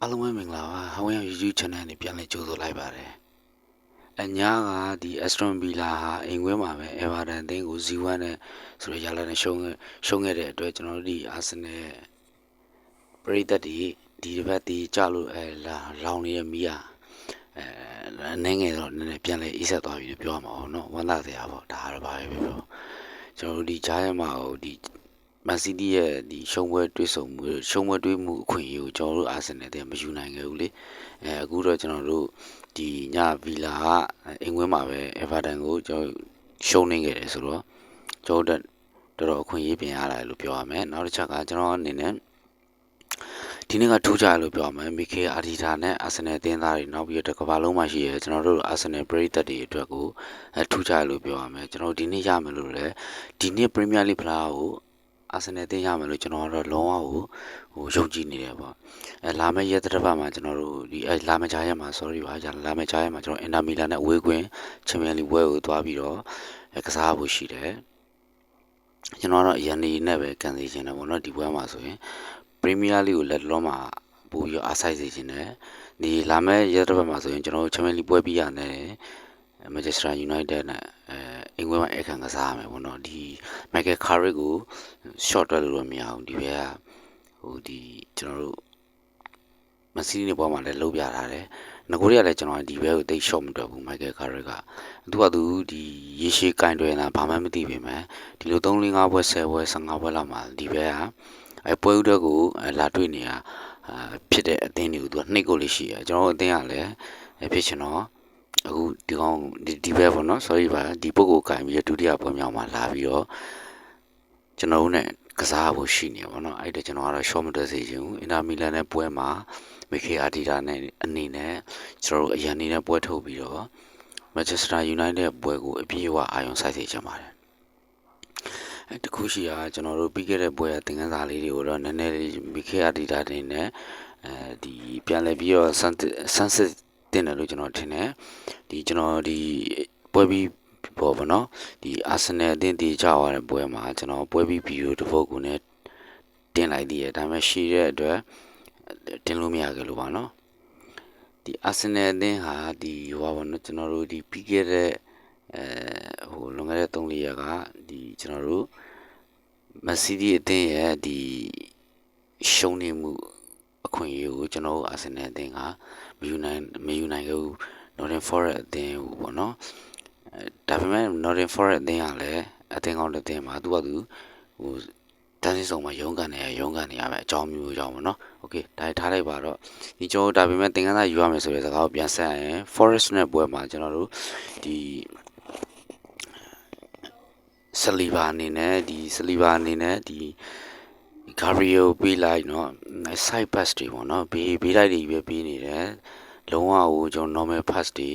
အားလုံးပဲမင်္ဂလာပါဟောင်းရ YouTube channel နဲ့ပြန်လည်ကြိုဆိုလိုက်ပါတယ်အညာကဒီ Aston Villa ဟာအိမ်ခွင်းမှာပဲ Everton အသင်းကို 0-1 နဲ့ဆိုရရလာနဲ့ရှုံးခဲ့တဲ့အတွက်ကျွန်တော်တို့ဒီ Arsenal ပရိသတ်တွေဒီတစ်ပတ်ဒီကြလို့လောင်နေတဲ့မီးอ่ะအနေငယ်တော့နည်းနည်းပြန်လည်အေးဆက်သွားပြီလို့ပြောရမှာပေါ့နော်ဝမ်းသာစရာပေါ့ဒါကတော့ဘာပဲပြောကျွန်တော်တို့ဒီကြားရမှာဟိုဒီမန်စီးတီးရဲ့ဒီရှုံးပွဲတွေးမှုအခွင့်အရေးကိုကျွန်တော်တို့အာဆင်နယ်တဲ့မယူနိုင်ခဲ့ဘူးလေအခုတော့ကျွန်တော်တို့ဒီညဗီလာကအင်္ဂွင်းမှာပဲအေဗာတန်ကိုကျွန်တော်ရှုံးနေခဲ့တယ်ဆိုတော့ကျွန်တော်တော်တော်အခွင့်အရေးပြင်ရတာလို့ပြောရမယ်နောက်တစ်ချက်ကကျွန်တော်အနေနဲ့ဒီနေ့ကထူးခြားလို့ပြောရမယ်မီကေအာဒီတာနဲ့အာဆင်နယ်အသင်းသားတွေနောက်ပြီးတော့ကမ္ဘာလုံးမှာရှိရဲကျွန်တော်တို့အာဆင်နယ်ပရိသတ်တွေအတွက်ကိုထူးခြားလို့ပြောရမယ်ကျွန်တော်ဒီနေ့ရမယ်လို့လည်းဒီနေ့ပရီးမီးယားလိဖလားကိုအာဆင်နယ်အသင်းရမယ်လို့ကျွန်တော်ကတော့လုံးဝယုံကြည်နေတယ်ပေါ့လာမယ့်ရက်တစ်ပတ်မှာကျွန်တော်တို့ဒီလာမယ့်ကြားရက်မှာ sorry ပါလာမယ့်ကြားရက်မှာကျွန်တော်အင်တာမီလန်နဲ့အဝေးကွင်းချန်ပီယံလိပွဲကိုသွားပြီးတော့ကစားဖို့ရှိတယ်ကျွန်တော်တော့အရန်နေနဲ့ပဲကန်စီချင်တယ်ပေါ့နော်ဒီပွဲမှာဆိုရင်ပရီးမီးယားလိကိုလက်လုံးမှာပို့ပြီးအားဆိုင်စေချင်တယ်ဒီလာမယ့်ရက်တစ်ပတ်မှာဆိုရင်ကျွန်တော်တို့ချန်ပီယံလိပွဲပြီးရတယ်မန်ချက်စတာယူနိုက်တက်နဲ့အင်္ဂလန်မှာအခမ်းကစားရမယ်ပေါ့နော်ဒီမိုက်ကယ်ကာရစ်ကို short တွက်လို့တော့မရဘူးဒီဘက်ကဟိုဒီကျွန်တော်တို့မစီးနေပေါ်မှာလည်းလှုပ်ပြထားတယ်ငကိုတွေကလည်းကျွန်တော်ဒီဘက်ကိုတိတ် short မတွက်ဘူးမိုက်ကယ်ကာရစ်ကသူဒီရေရှည်ကင်တွယ်လာဘာမှမသိပေမဲ့ဒီလို3-5ပွဲ10ပွဲ15ပွဲလောက်မှာဒီဘက်ကပွဲဥတက်ကိုလာတွေ့နေရဖြစ်တဲ့အသင်းတွေကိုသူကနှိပ်ကိုလေးရှိရကျွန်တော်တို့အသင်းကလည်းဖြစ်ချင်တော့အခုဒီကောင်ဒီဘက်ပေါ့နော် sorry ပါဒီပုဂ္ဂိုလ်ကင်ပြီးဒုတိယပွဲမြောက်မှာလာပြီးတော့ကျွန်တော်တို့ ਨੇ ကစားဖို့ရှိနေပါတော့အဲ့ဒါကျွန်တော်ကတော့ short မတွက်စေချင်ဘူးအင်တာမီလန်နဲ့ပွဲမှာမီခေအာဒီတာနဲ့အနေနဲ့ကျွန်တော်တို့အရန်နေတဲ့ပွဲထုတ်ပြီးတော့မန်ချက်စတာယူနိုက်တက်ပွဲကိုအပြည့်အဝအာရုံစိုက်စေချင်ပါတယ်တခုရှိတာကျွန်တော်တို့ပြီးခဲ့တဲ့ပွဲသင်ခန်းစာလေးတွေကိုတော့နည်းနည်းလေးမီခေအာဒီတာတွေနဲ့ဒီပြန်လည်ပြီးတော့ဆန်းစစ်တင်တယ်လို့ကျွန်တော်ထင်တယ်ဒီကျွန်တော်ဒီပွဲပြီးပေါ့ဗောနော်ဒီအာဆင်နယ်အသင်းတည်ကြသွားတဲ့ပွဲမှာကျွန်တော်ပွဲပြီးဗီဒီယိုတစ်ပုဒ်ကိုနဲ့တင်လိုက်သေးတယ်ဒါပေမဲ့ရှိတဲ့အတွက်တင်လို့မရခဲ့လို့ပါနော်ဒီအာဆင်နယ်အသင်းဟာဒီဟိုပါဘောနော်ကျွန်တော်တို့ဒီပြီးခဲ့တဲ့လွန်ခဲ့တဲ့3-4ရက်ကဒီကျွန်တော်တို့မန်စီးတီးအသင်းရဲ့ဒီရှုံးနေမှုအခွင့်အရေးကိုကျွန်တော်တို့အာဆင်နယ်အသင်းကမယူနိုင်ခဲ့ဘူး Nottingham Forest အသင်းကိုပေါ့နော်ဒါပေမဲ့ Nottingham Forest အသင်းကလည်းအသင်းကောင်းတဲ့အသင်းမှာသူကသူဟိုတန်းစင်းဆောင်မှာရုန်းကန်နေရပဲအကြောင်းမျိုးကြောင့်ပေါ့နော်โอเคဒါထားလိုက်ပါတော့ဒီကျွန်တော်ဒါပေမဲ့သင်ခန်းစာယူရမယ်ဆိုတဲ့စကားကိုပြန်ဆက်ရင် Forest နဲ့ပွဲမှာကျွန်တော်တို့ဒီဆလီဘာအနေနဲ့ဒီGabriel ပေးလိုက်เนาะ side pass တွေပေါ့เนาะဘေးလိုက်တွေပဲပေးနေတယ်လုံးဝဟိုကျွန်တော် normal pass တွေ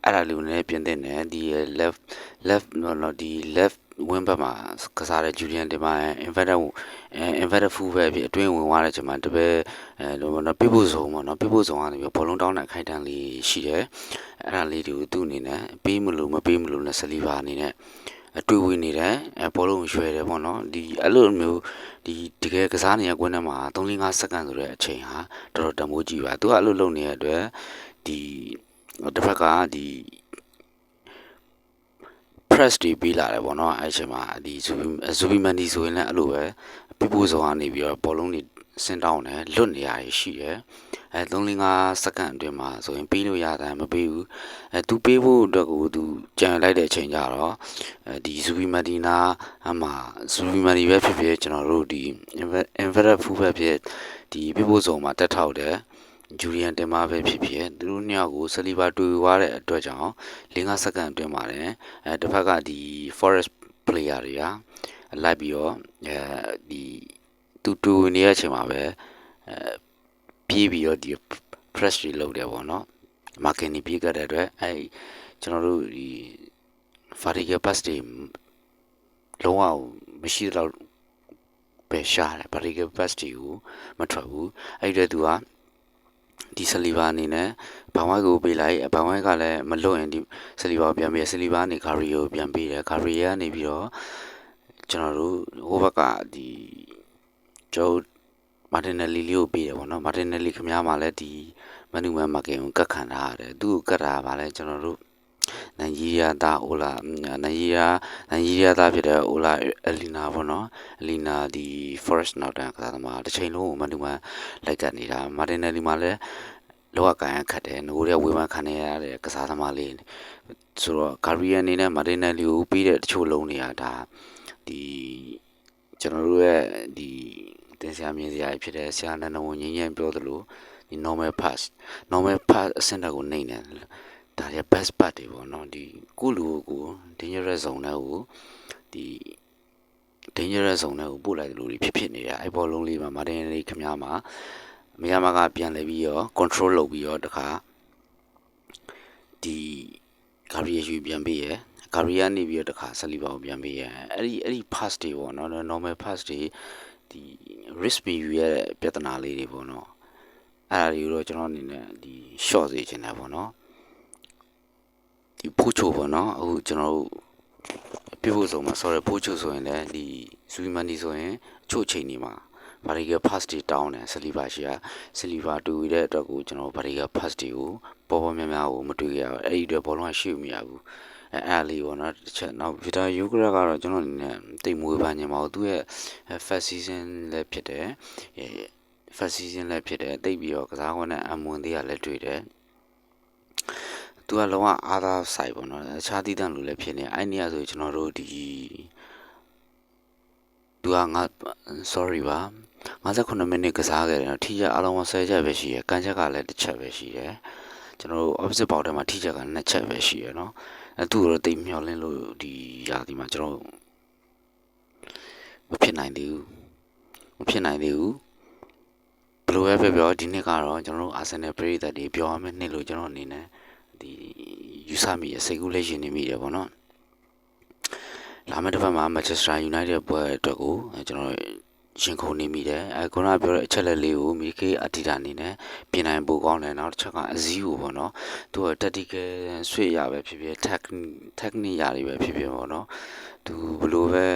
အဲ့ဒါလေးကိုလည်းပြင်သင့်တယ်ဒီ left နော်ဒီ left wing ဘက်မှာကစားတဲ့ Julian ဒီမှာ inverted full back ဖြစ်အတွင်းဝင်သွားတဲ့ချိန်မှာတပည့်နော်ပြဖို့ဆုံးပေါ့နော်ပြဖို့ဆုံးကနေပြီးဘောလုံးတောင်းတဲ့အခိုက်အတန့်လေးရှိတယ်အဲ့ဒါလေးတွေကိုသူ့အနေနဲ့ပေးမလို့မပေးမလို့နဲ့ဆလီဘာအနေနဲ့တွေ့ဝင်နေတယ်ဘောလုံးရွှဲတယ်ပေါ့နော်ဒီအဲ့လိုမျိုးဒီတကယ်ကစားနေတဲ့ကွင်းထဲမှာ3-5စက္ကန့်ဆိုတဲ့အချိန်ဟာတော်တော်တမိုးကြီးပါသူကအဲ့လိုလုပ်နေတဲ့အတွက်ဒီတစ်ဖက်ကဒီ press တွေပေးလာတယ်ပေါ့နော်အဲ့ချိန်မှာဒီဇူဘီမန်ဒီဆိုရင်လည်းအဲ့လိုပဲပြပို့ဆောင်ကနေပြီးတော့ဘောလုံးတွေဆင်းတောင်းတယ်လွတ်နေရရှိတယ်3-5စက္ကန့်အတွင်းမှာဆိုရင်ပေးလို့ရတယ်မပေးဘူးသူပေးဖို့အတွက်ကိုသူကြံလိုက်တဲ့အချိန်ကြတော့ဒီဇူဘီမန်ဒီနာအမှဇူဘီမန်ဒီပဲဖြစ်ဖြစ်ကျွန်တော်တို့ဒီ inverted full back ဖြစ်ဒီပြပို့ဆောင်မှာတက်ထောက်တယ်ဂျူလီယန်တင်မာပဲဖြစ်ဖြစ်သူတို့နှစ်ယောက်ကိုဆလီဘာတွေ့သွားတဲ့အတွက်ကြောင့်5စက္ကန့်အတွင်းပါတယ်တစ်ဖက်ကဒီ Forest player တွေကလိုက်ပြီးတော့ဒီတူတူနေတဲ့အချိန်မှာပဲပြေးပြီးတော့ဒီ press တွေလုပ်တယ်ပေါ့နော် marking ပြေးကြတဲ့အတွက်ကျွန်တော်တို့ဒီ vertical pass တွေလုံးဝမရှိတော့ပဲရှားတယ် vertical pass တွေကိုမထွက်ဘူးအဲ့ဒါသူကဒီဆလီဘာအနေနဲ့ဘောင်ဝိုက်ကိုပေးလိုက်ဘောင်ဝိုက်ကလည်းမလွတ်ရင်ဒီဆလီဘာကိုပြန်ပေးဆလီဘာကနေဂါရီယိုပြန်ပေးတယ်ဂါရီယာကနေပြီးတော့ကျွန်တော်တို့ဟိုဘက်ကဒီကျွန်တော် Martinelli လေးကိုပေးတယ်ပေါ့နော် Martinelli ခင်ဗျားမှလည်းဒီမန်နူမန်မာကင်ကိုကတ်ခံထားရတယ်သူ့ကိုကတ်တာပါလဲကျွန်တော်တို့နိုင်ဂျီးရီးယားသားအိုလာနိုင်ဂျီးရီးယားသားဖြစ်တဲ့အိုလာအလီနာပေါ့နော်အလီနာဒီ Forest နောက်တန်းကစားသမားတစ်ချိန်လုံးကိုမန်နူမန်လိုက်ကတ်နေတာ Martinelli မှလည်းလောကကိုင်ခတ်တယ်ငိုတဲ့ဝေဖန်ခံရတဲ့ကစားသမားလေးဆိုတော့ကာရီယန်အနေနဲ့ Martinelli ကိုပြီးတဲ့တချို့လုံးတွေကဒါဒီကျွန်တော်တို့ရဲ့ဒီတင်ဆက်မြင်စရာဖြစ်တဲ့ဆရာနန္ဒဝန်ငင်းငင်းပြောသလိုဒီ normal pass အဆင့်တက်ကိုနှိမ့်တယ်ဒါရဲ့ best part တွေပေါ့နော်ဒီကိုလူကို dangerous zone နဲ့ကိုဒီ dangerous zone နဲ့ကိုပို့လိုက်တယ်လို့ဖြစ်နေတာအဲ့ဘောလုံးလေးမှာ Martinelli ခင်ဗျားမှာမရမကပြန်လဲပြီးရော control လုပ်ပြီးရောတခါဒီကာရီယာယူပြန်ပေးရကာရီယာနေပြီးတော့တခါဆလီဘာကိုပြန်ပေးရအဲ့ဒီ pass တွေပေါ့နော် normal pass တွေဒီ risk review ရဲ့ပြဿနာလေးတွေပေါ့နော်အဲ့ဒါတွေကိုတော့ကျွန်တော်အနေနဲ့ဒီ short စေချင်တယ်ပေါ့နော်ဒီဖိုးချိုပေါ့နော်အခုကျွန်တော်တို့ပြဖို့ဆုံးမှာ sorry ဖိုးချိုဆိုရင်လည်းဒီစူလီမန်ဒီဆိုရင်အချို့ချိန်နေမှာဘာရီက pass တွေတောင်းတယ်ဆလီဘာရှိကဆလီဘာတူတဲ့အတွက်ကိုကျွန်တော်ဘာရီက pass တွေကိုပေါ်ပေါ်များများကိုမတွေ့ရဘူးအဲ့ဒီအတွက်ဘောလုံးကရှေ့မရဘူးအဲ့လေးပေါ့နော်တစ်ချက်နောက်ဗီတာယူဂရကတော့ကျွန်တော်အနေနဲ့တိတ်မွေးပန်းနေမှာသူ့ရဲ့ first season လည်းဖြစ်တယ်first season လည်းဖြစ်တယ်တိတ်ပြီးတော့ကစားခွင့်နဲ့အမွန်သေးရလည်းတွေ့တယ်သူကလုံးဝအားသာဆိုင်ပေါ့နော်အခြားသီးသန့်လိုလည်းဖြစ်နေအဲ့နေရာဆိုကျွန်တော်တို့ဒီသူကငါ sorry ပါ59မိနစ်ကစားခဲ့တယ်နော်ထိချက်အလုံး10ချက်ပဲရှိရယ်ကန်ချက်ကလည်းတစ်ချက်ပဲရှိတယ်ကျွန်တော်တို့ opposite ပေါက်ထဲမှာထိချက်က2ချက်ပဲရှိရယ်နော်အဲသူ့ကိုတိတ်မျောလင်းလို့ဒီရာသီမှာကျွန်တော်မဖြစ်နိုင်သေးဘူးဘယ်လိုပဲပြောဒီနှစ်ကတော့ကျွန်တော်တို့ Arsenal ပရိသတ်တွေပြောရမယ့်နှစ်လို့ကျွန်တော်အနေနဲ့ဒီယူဆမိရစိတ်ကူးလက်ရှင်နေမိတယ်ပေါ့နော်လာမယ့်တစ်ဖက်မှာ Manchester United ပွဲအတွက်ကိုကျွန်တော်ရင်ခုန်နေမိတယ်ခုနကပြောတဲ့အချက်လက်လေးကိုမိကေအတီတာအနေနဲ့ပြင်နိုင်ပို့ကောင်းတယ်နောက်တစ်ချက်ကအစည်းကိုပေါ့နော်သူက tactical ဆွေ့ရပဲဖြစ်ဖြစ် technique ရတွေပဲဖြစ်ဖြစ်ပေါ့နော်သူဘလို့ပဲ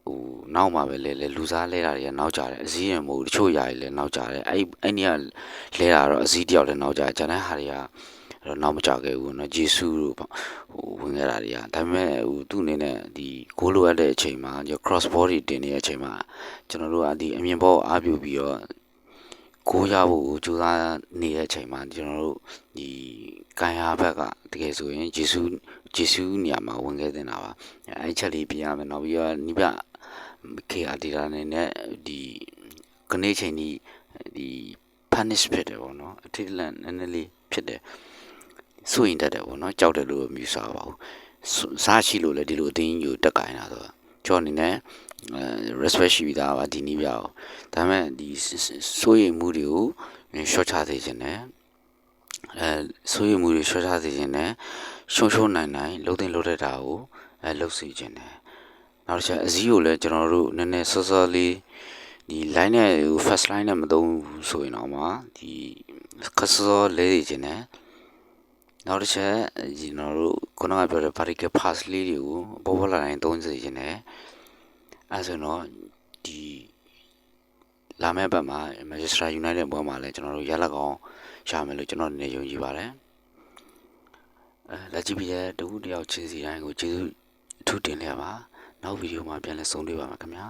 ဟိုနောက်မှာပဲလဲလူစားလဲတာတွေကနောက်ကြတယ်အစည်းရင်မဟုတ်တချို့ຢာတွေလည်းနောက်ကြတယ်အဲ့နေကလဲတာတော့အစည်းတယောက်လည်းနောက်ကြတယ်ကျန်တဲ့ဟာတွေကတော့နောက်မကြခဲ့ဘူးเนาะဂျေဆူးတို့ဟိုဝင်ခဲ့တာတွေကဒါပေမဲ့ဟိုသူ့အနေနဲ့ဒီဂိုးလိုအပ်တဲ့အချိန်မှာ cross body တင်နေတဲ့အချိန်မှာကျွန်တော်တို့ကဒီအမြင်ဘောအားပြုပြီးတော့ကိုရဖို့ကြိုးစားနေတဲ့အချိန်မှာကျွန်တော်တို့ဒီကန်ယာဘက်ကတကယ်ဆိုရင်ဂျေဆူးနေရာမှာဝင်ခဲ့တင်တာပါအဲ့ချက်လေးပြရမယ်နောက်ပြီးတော့နိဗ္ဗာန်KR data နဲ့ဒီကနေချိန်ဒီ punish ဖြစ်တယ်ပေါ့နော်အထိတ်လန့်နည်းနည်းလေးဖြစ်တယ်စိုးရင်တတ်တယ်ပေါ့နော်ကြောက်တယ်လို့မြူဆာပါဘူးစားရှိလို့လည်းဒီလိုအတင်းကြီးကိုတက်ကိုင်းတာဆိုတော့ကျွန်တော်အနေနဲ့respect ရှိပြီးသားပါဒီနည်းပြအောင်ဒါပေမဲ့ဒီစိုးရိမ်မှုတွေကို short ချစေခြင်းနဲ့စိုးရိမ်မှုတွေ short ချစေခြင်းနဲ့ရှုံနိုင်လှုပ်တဲ့တာကိုလှုပ်စေခြင်းနဲ့နောက်တစ်ချက်အစည်းကိုလည်းကျွန်တော်တို့နည်းနည်းစောစောလေးဒီ line နဲ့ first line နဲ့မသုံးဘူးဆိုရင်တော့မှဒီခစောလဲနေခြင်းနဲ့နောက်တစ်ချက်ကျွန်တော်တို့ခုနကပြောတဲ့ vertical pass လေးတွေကိုပေါ်လာတိုင်းသုံးစေခြင်းနဲ့အဲဆိုတော့ဒီလာမယ့်ဘက်မှာ Manchester United ဘွဲမှာလည်းကျွန်တော်တို့ရလက်ကောင်ရမယ်လို့ကျွန်တော်အနေနဲ့ယုံကြည်ပါတယ်လက်ကြည့်ပြီးတဲ့တခုတယောက်ချင်းစီတိုင်းကိုကျေးဇူးအထူးတင်ရပါနောက်ဗီဒီယိုမှာပြန်လည်ဆုံတွေ့ပါမယ်ခင်ဗျာ